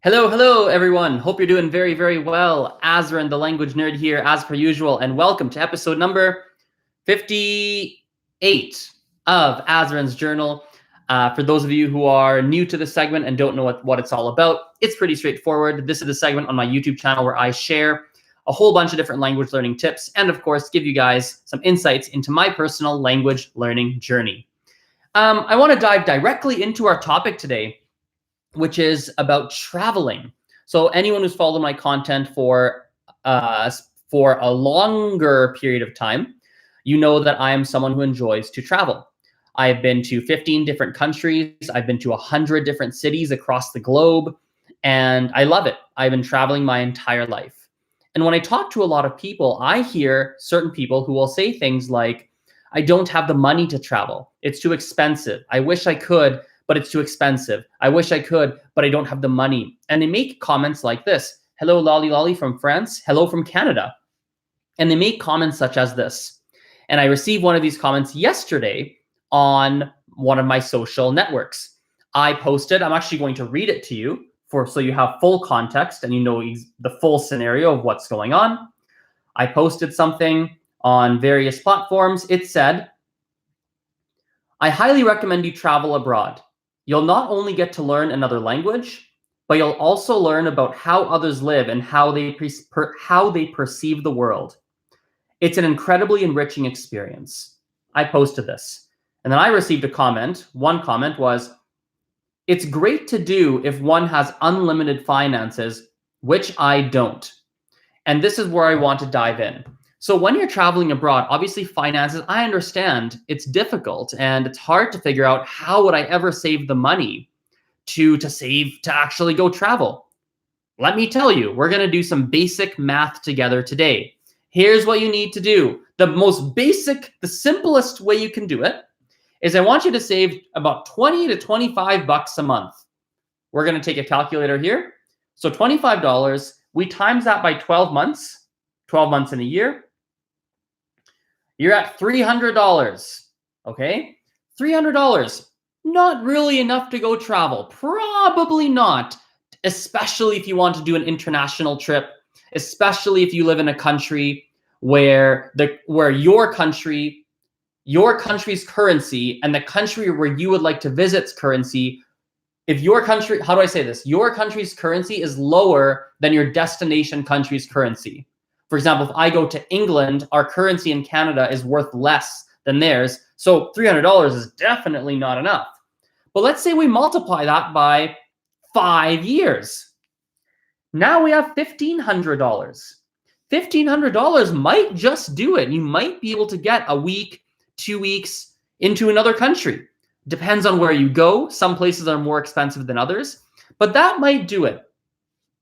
Hello, everyone. Hope you're doing very, very well. Azren, the language nerd here, as per usual, and welcome to episode number 58 of Azren's Journal. For those of you who are new to this segment and don't know what it's all about, it's pretty straightforward. This is the segment on my YouTube channel where I share a whole bunch of different language learning tips and, of course, give you guys some insights into my personal language learning journey. I want to dive directly into our topic today, which is about traveling. So anyone who's followed my content for a longer period of time, you know that I am someone who enjoys to travel. I've been to 15 different countries. I've been to 100 different cities across the globe, and I love it. I've been traveling my entire life. And when I talk to a lot of people, I hear certain people who will say things like, I don't have the money to travel. It's too expensive. I wish I could, but it's too expensive. I wish I could, but I don't have the money. And they make comments like this. Hello, Lolly Lolly from France. Hello from Canada. And they make comments such as this. And I received one of these comments yesterday on one of my social networks. I posted, I'm actually going to read it to you so you have full context and you know the full scenario of what's going on. I posted something on various platforms. It said, I highly recommend you travel abroad. You'll not only get to learn another language, but you'll also learn about how others live and how they perceive the world. It's an incredibly enriching experience. I posted this. And then I received a comment. One comment was, it's great to do if one has unlimited finances, which I don't. And this is where I want to dive in. So when you're traveling abroad, obviously finances, I understand it's difficult and it's hard to figure out how would I ever save the money to actually go travel. Let me tell you, we're going to do some basic math together today. Here's what you need to do. The most basic, the simplest way you can do it is I want you to save about 20 to 25 bucks a month. We're going to take a calculator here. So $25, we times that by 12 months in a year. You're at $300, okay? $300, not really enough to go travel. Probably not, especially if you want to do an international trip, especially if you live in a country where your country's currency and the country where you would like to visit's currency, if your country, how do I say this? Your country's currency is lower than your destination country's currency. For example, if I go to England, our currency in Canada is worth less than theirs. So $300 is definitely not enough. But let's say we multiply that by 5 years. Now we have $1,500. $1,500 might just do it. You might be able to get a week, 2 weeks into another country. Depends on where you go. Some places are more expensive than others, but that might do it.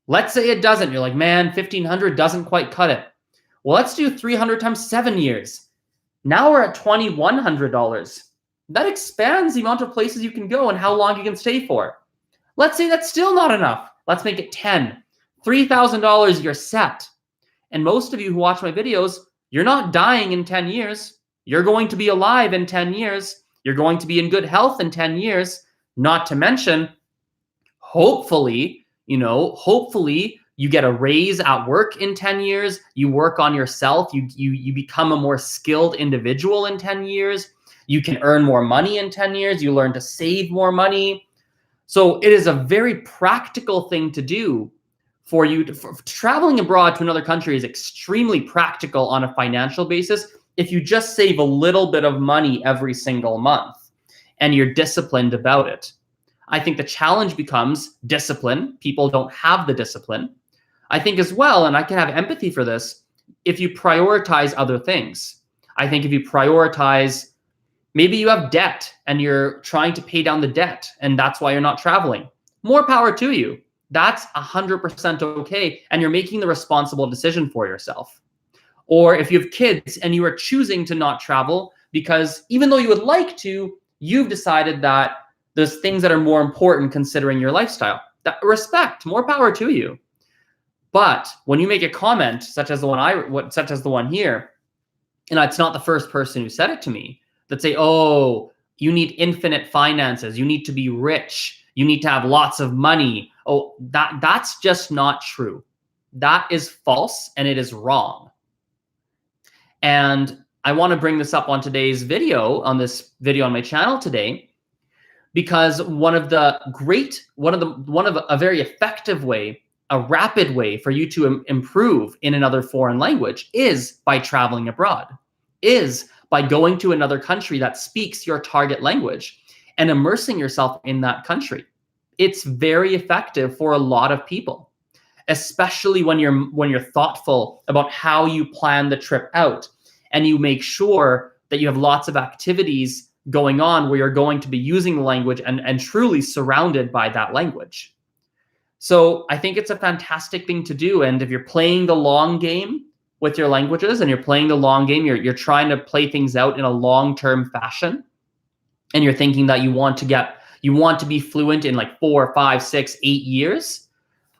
Let's say it doesn't. You're like, man, $1,500 doesn't quite cut it. Well, let's do 300 times 7 years. Now we're at $2,100. That expands the amount of places you can go and how long you can stay for. Let's say that's still not enough. Let's make it 10. $3,000, you're set. And most of you who watch my videos, you're not dying in 10 years. You're going to be alive in 10 years. You're going to be in good health in 10 years. Not to mention, hopefully you get a raise at work in 10 years. You work on yourself. You become a more skilled individual in 10 years. You can earn more money in 10 years. You learn to save more money. So it is a very practical thing to do for you. Traveling abroad to another country is extremely practical on a financial basis if you just save a little bit of money every single month and you're disciplined about it. I think the challenge becomes discipline. People don't have the discipline. I think as well, and I can have empathy for this, if you prioritize other things. I think if you prioritize, maybe you have debt and you're trying to pay down the debt and that's why you're not traveling. More power to you. That's 100% okay. And you're making the responsible decision for yourself. Or if you have kids and you are choosing to not travel because even though you would like to, you've decided that there's things that are more important considering your lifestyle. That respect, more power to you. But when you make a comment such as the one here, and it's not the first person who said it to me, that say, "Oh, you need infinite finances. You need to be rich. You need to have lots of money. Oh, that's just not true. That is false and it is wrong. And I want to bring this up on today's video, on this video on my channel today, because one of a very effective way, a rapid way for you to improve in another foreign language is by traveling abroad, is by going to another country that speaks your target language and immersing yourself in that country. It's very effective for a lot of people, especially when you're thoughtful about how you plan the trip out and you make sure that you have lots of activities going on where you're going to be using the language and truly surrounded by that language. So I think it's a fantastic thing to do. And if you're playing the long game with your languages and you're playing the long game, you're trying to play things out in a long-term fashion, and you're thinking that you want to be fluent in like 4, 5, 6, 8 years,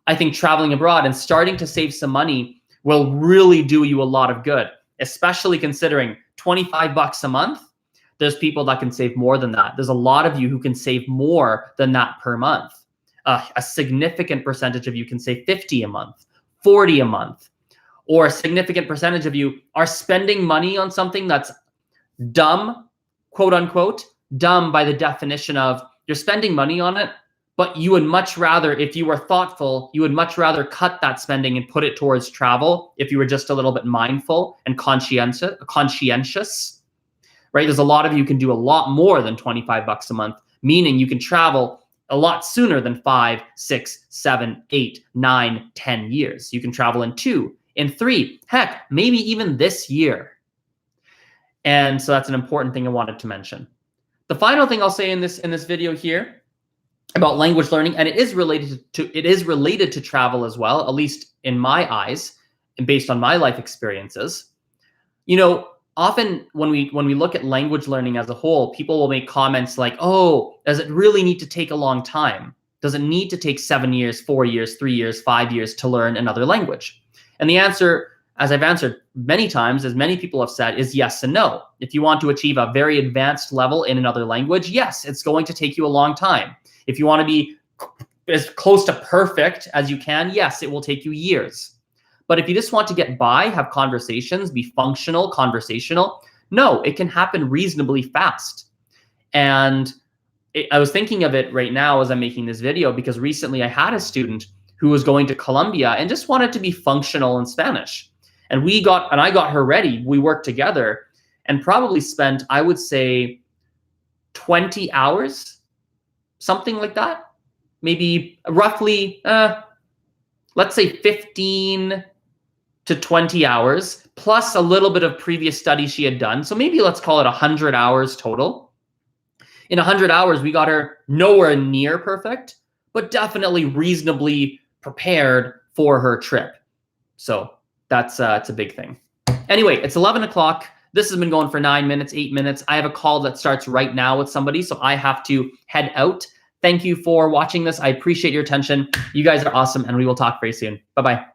I think traveling abroad and starting to save some money will really do you a lot of good, especially considering $25 a month. There's people that can save more than that. There's a lot of you who can save more than that per month. A significant percentage of you can save 50 a month, 40 a month, or a significant percentage of you are spending money on something that's dumb, quote unquote, dumb by the definition of you're spending money on it, but you would much rather, if you were thoughtful, you would much rather cut that spending and put it towards travel if you were just a little bit mindful and conscientious, right? There's a lot of you can do a lot more than $25 a month, meaning you can travel a lot sooner than 5, 6, 7, 8, 9, 10 years. You can travel in 2, in 3, heck, maybe even this year. And so that's an important thing I wanted to mention. The final thing I'll say in this video here about language learning, and it is related to travel as well, at least in my eyes and based on my life experiences. You know, often when we look at language learning as a whole, people will make comments like, oh, does it really need to take a long time? Does it need to take 7 years, 4 years, 3 years, 5 years to learn another language? And the answer, as I've answered many times, as many people have said, is yes and no. If you want to achieve a very advanced level in another language, yes, it's going to take you a long time. If you want to be as close to perfect as you can, yes, it will take you years. But if you just want to get by, have conversations, be functional, conversational, no, it can happen reasonably fast. And I was thinking of it right now as I'm making this video because recently I had a student who was going to Colombia and just wanted to be functional in Spanish. And I got her ready. We worked together and probably spent, I would say, 20 hours, something like that. Maybe roughly, let's say 15 to 20 hours, plus a little bit of previous study she had done. So maybe let's call it 100 hours total. In 100 hours, we got her nowhere near perfect, but definitely reasonably prepared for her trip. So it's a big thing. Anyway, it's 11 o'clock. This has been going for 9 minutes, 8 minutes. I have a call that starts right now with somebody, so I have to head out. Thank you for watching this. I appreciate your attention. You guys are awesome, and we will talk very soon. Bye-bye.